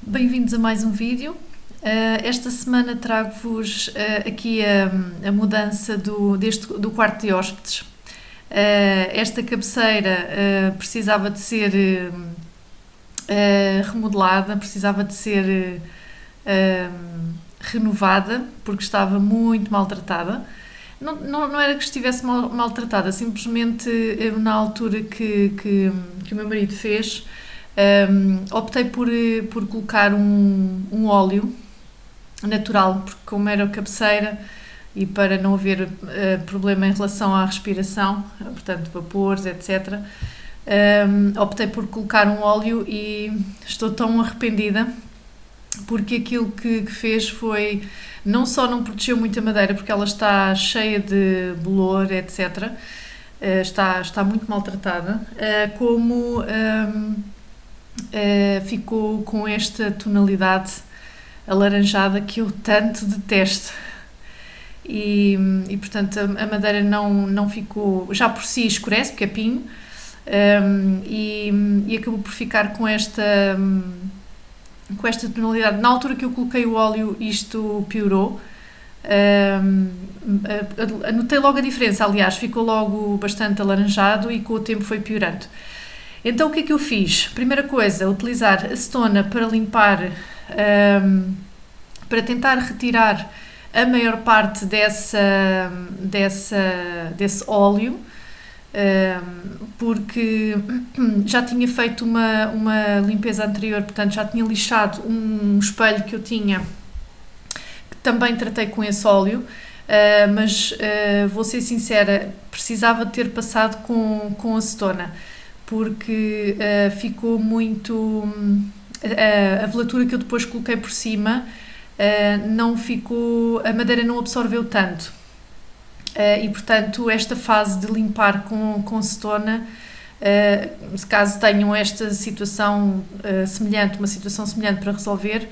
Bem-vindos a mais um vídeo. Esta semana trago-vos aqui a mudança do quarto de hóspedes. Esta cabeceira precisava de ser remodelada, precisava de ser renovada, porque estava muito maltratada. Não era que estivesse maltratada, simplesmente eu, na altura que o meu marido fez, optei por colocar um óleo natural, porque como era cabeceira e para não haver problema em relação à respiração, portanto vapores, etc., optei por colocar um óleo e estou tão arrependida porque aquilo que fez foi, não só não protegeu muito a madeira, porque ela está cheia de bolor, etc., está muito maltratada, como ficou com esta tonalidade alaranjada que eu tanto detesto. E portanto a madeira não ficou, já por si escurece, porque é pinho, e acabou por ficar com esta tonalidade. Na altura que eu coloquei o óleo, isto piorou. Notei logo a diferença, aliás, ficou logo bastante alaranjado e com o tempo foi piorando. Então o que é que eu fiz? Primeira coisa, utilizar acetona para limpar, para tentar retirar a maior parte desse óleo, porque já tinha feito uma limpeza anterior, portanto já tinha lixado um espelho que eu tinha, que também tratei com esse óleo, mas vou ser sincera, precisava ter passado com acetona, porque ficou muito... a velatura que eu depois coloquei por cima não ficou... a madeira não absorveu tanto. E portanto esta fase de limpar com acetona, se caso tenham esta situação semelhante, uma situação semelhante para resolver,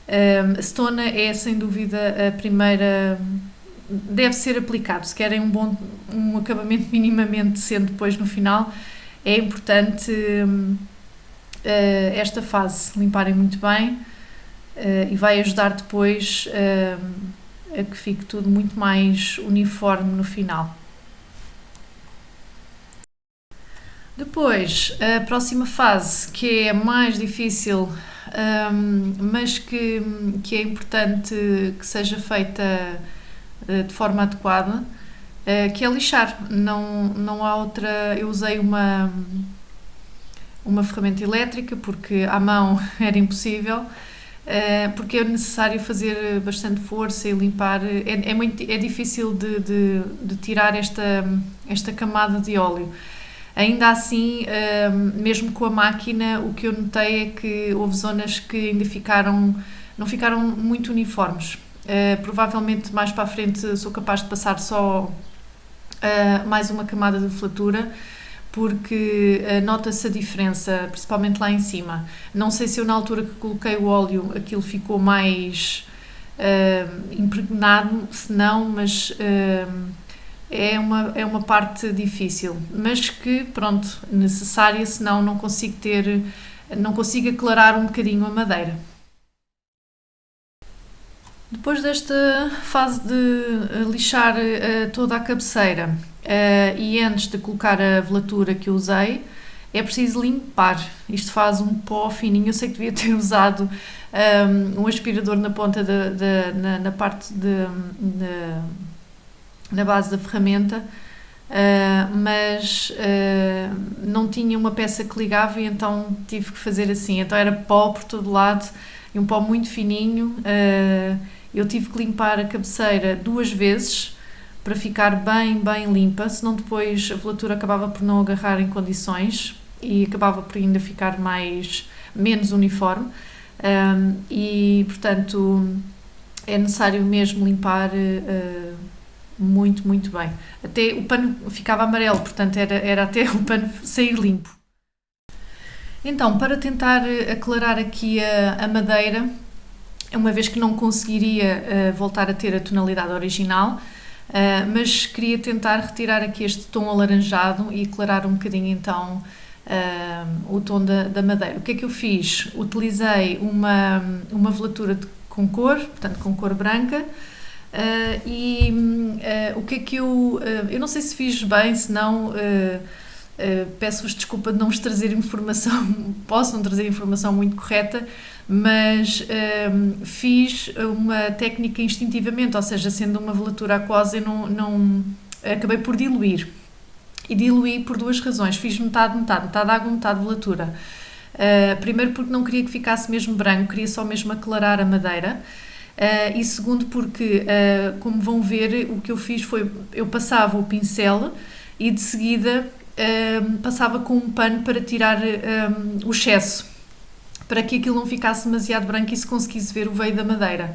a acetona é sem dúvida a primeira... deve ser aplicado, se querem um acabamento minimamente decente depois no final. É importante esta fase limparem muito bem, e vai ajudar depois a que fique tudo muito mais uniforme no final. Depois, a próxima fase, que é mais difícil, mas que é importante que seja feita de forma adequada, que é lixar. Não há outra. Eu usei uma ferramenta elétrica, porque à mão era impossível, porque é necessário fazer bastante força e limpar. É difícil de tirar esta camada de óleo. Ainda assim, mesmo com a máquina, o que eu notei é que houve zonas que ainda não ficaram muito uniformes. Provavelmente mais para a frente sou capaz de passar só mais uma camada de flatura, porque nota-se a diferença, principalmente lá em cima. Não sei se eu, na altura que coloquei o óleo, aquilo ficou mais impregnado, se não, mas é uma parte difícil, mas que, pronto, necessária, senão não consigo aclarar um bocadinho a madeira. Depois desta fase de lixar toda a cabeceira, e antes de colocar a velatura que eu usei, é preciso limpar. Isto faz um pó fininho. Eu sei que devia ter usado um aspirador na ponta na parte na base da ferramenta, mas não tinha uma peça que ligava, e então tive que fazer assim. Então era pó por todo lado e um pó muito fininho. Eu tive que limpar a cabeceira 2 vezes para ficar bem limpa, senão depois a velatura acabava por não agarrar em condições e acabava por ainda ficar menos uniforme, e portanto é necessário mesmo limpar muito bem. Até o pano ficava amarelo, portanto era até o pano sair limpo. Então, para tentar aclarar aqui a madeira, uma vez que não conseguiria voltar a ter a tonalidade original, mas queria tentar retirar aqui este tom alaranjado e aclarar um bocadinho então o tom da madeira. O que é que eu fiz? Utilizei uma velatura com cor, portanto com cor branca, o que é que eu não sei se fiz bem, se não, peço-vos desculpa de não vos trazer informação, posso não trazer informação muito correta, mas fiz uma técnica instintivamente, ou seja, sendo uma velatura aquosa, eu não acabei por diluir. E diluí por duas razões. Fiz metade água, metade velatura. Primeiro porque não queria que ficasse mesmo branco, queria só mesmo aclarar a madeira. E segundo porque, como vão ver, o que eu fiz foi, eu passava o pincel e de seguida passava com um pano para tirar o excesso, para que aquilo não ficasse demasiado branco e se conseguisse ver o veio da madeira.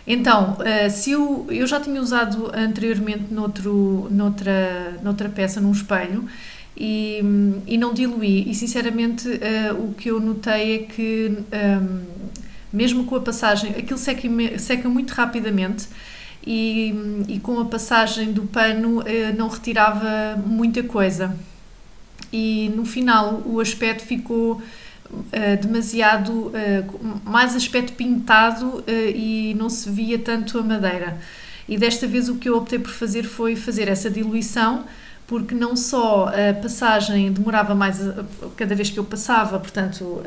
Então, se eu já tinha usado anteriormente noutra peça, num espelho, e não diluí, e sinceramente o que eu notei é que mesmo com a passagem, aquilo seca muito rapidamente e com a passagem do pano não retirava muita coisa. E no final o aspecto ficou demasiado, mais aspecto pintado e não se via tanto a madeira. E desta vez o que eu optei por fazer foi fazer essa diluição, porque não só a passagem demorava mais cada vez que eu passava, portanto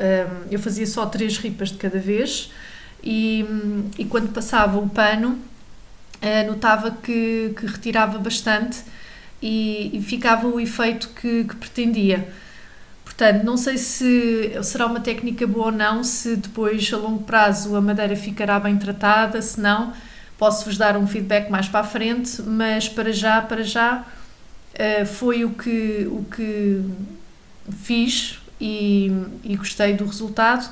eu fazia só 3 ripas de cada vez e quando passava o pano notava que retirava bastante e ficava o efeito que pretendia. Portanto, não sei se será uma técnica boa ou não, se depois a longo prazo a madeira ficará bem tratada, se não, posso-vos dar um feedback mais para a frente, mas para já foi o que fiz e gostei do resultado,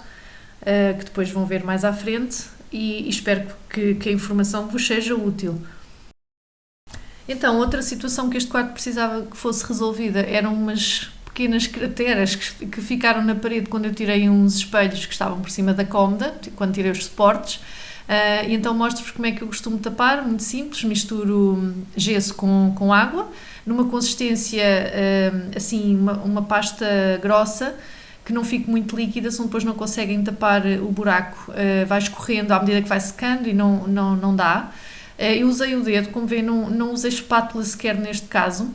que depois vão ver mais à frente e espero que a informação vos seja útil. Então, outra situação que este quarto precisava que fosse resolvida eram umas pequenas crateras que ficaram na parede quando eu tirei uns espelhos que estavam por cima da cômoda, quando tirei os suportes. E então mostro-vos como é que eu costumo tapar, muito simples, misturo gesso com água, numa consistência assim, uma pasta grossa, que não fique muito líquida, senão depois não conseguem tapar o buraco, vai escorrendo à medida que vai secando e não dá. Eu usei o dedo, como vê, não usei espátula sequer neste caso,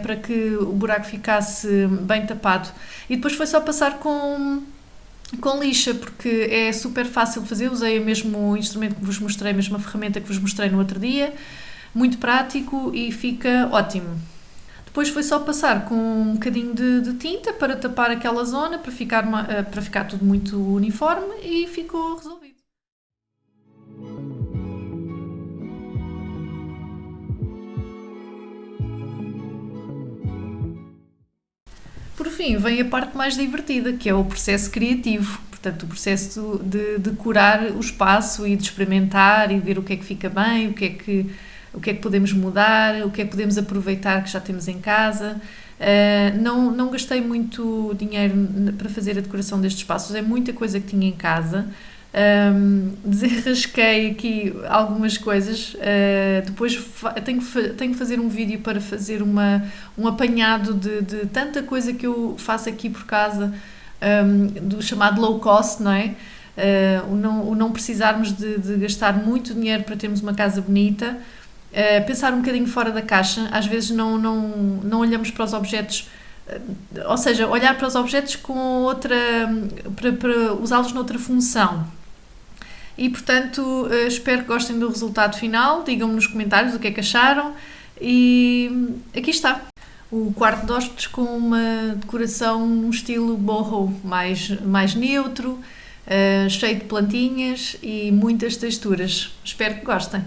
para que o buraco ficasse bem tapado. E depois foi só passar com lixa, porque é super fácil de fazer. Usei o mesmo instrumento que vos mostrei, a mesma ferramenta que vos mostrei no outro dia, muito prático e fica ótimo. Depois foi só passar com um bocadinho de tinta para tapar aquela zona, para ficar tudo muito uniforme e ficou resolvido. Por fim, vem a parte mais divertida, que é o processo criativo. Portanto, o processo de decorar o espaço e de experimentar e ver o que é que fica bem, o que é que podemos mudar, o que é que podemos aproveitar que já temos em casa. Não gastei muito dinheiro para fazer a decoração destes espaços, é muita coisa que tinha em casa. Desenrasquei aqui algumas coisas, depois tenho que fazer um vídeo para fazer um apanhado de tanta coisa que eu faço aqui por casa, do chamado low cost, não é? O não precisarmos de gastar muito dinheiro para termos uma casa bonita, pensar um bocadinho fora da caixa. Às vezes não olhamos para os objetos, ou seja, olhar para os objetos com outra, para usá-los noutra função. E portanto espero que gostem do resultado final, digam-me nos comentários o que é que acharam e aqui está o quarto de hóspedes com uma decoração num estilo boho, mais neutro, cheio de plantinhas e muitas texturas. Espero que gostem.